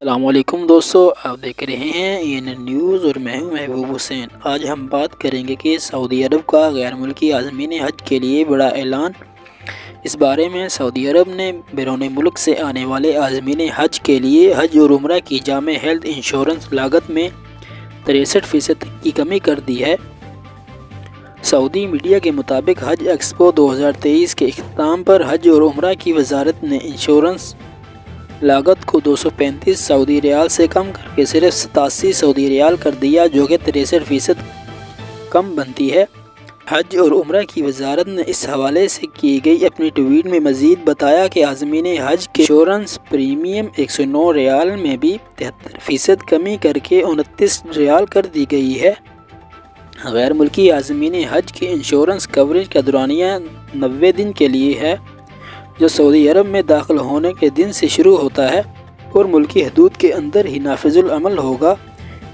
السلام علیکم دوستو، آپ دیکھ رہے ہیں ANN نیوز اور میں ہوں محبوب حسین۔ آج ہم بات کریں گے کہ سعودی عرب کا غیر ملکی عازمین حج کے لیے بڑا اعلان۔ اس بارے میں سعودی عرب نے بیرون ملک سے آنے والے عازمین حج کے لیے حج اور عمرہ کی جامع ہیلتھ انشورنس لاگت میں 63% کی کمی کر دی ہے۔ سعودی میڈیا کے مطابق حج ایکسپو 2023 کے اختتام پر حج اور عمرہ کی وزارت نے انشورنس لاگت کو 235 سعودی ریال سے کم کر کے صرف 87 سعودی ریال کر دیا، جو کہ 63% کم بنتی ہے۔ حج اور عمرہ کی وزارت نے اس حوالے سے کی گئی اپنی ٹویٹ میں مزید بتایا کہ عازمین حج کے انشورنس پریمیم 109 ریال میں بھی 73% کمی کر کے 29 ریال کر دی گئی ہے۔ غیر ملکی عازمین حج کے انشورنس کوریج کا دورانیہ 90 دن کے لیے ہے، جو سعودی عرب میں داخل ہونے کے دن سے شروع ہوتا ہے اور ملکی حدود کے اندر ہی نافذ العمل ہوگا۔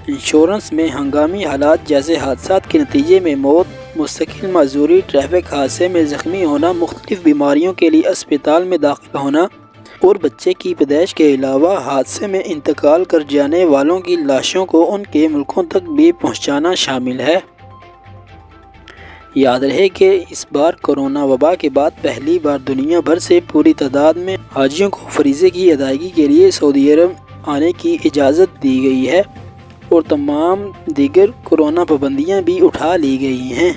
انشورنس میں ہنگامی حالات جیسے حادثات کے نتیجے میں موت، مستقل معذوری، ٹریفک حادثے میں زخمی ہونا، مختلف بیماریوں کے لیے اسپتال میں داخل ہونا اور بچے کی پیدائش کے علاوہ حادثے میں انتقال کر جانے والوں کی لاشوں کو ان کے ملکوں تک بھی پہنچانا شامل ہے۔ یاد رہے کہ اس بار کورونا وبا کے بعد پہلی بار دنیا بھر سے پوری تعداد میں حاجیوں کو فریضے کی ادائیگی کے لیے سعودی عرب آنے کی اجازت دی گئی ہے اور تمام دیگر کورونا پابندیاں بھی اٹھا لی گئی ہیں۔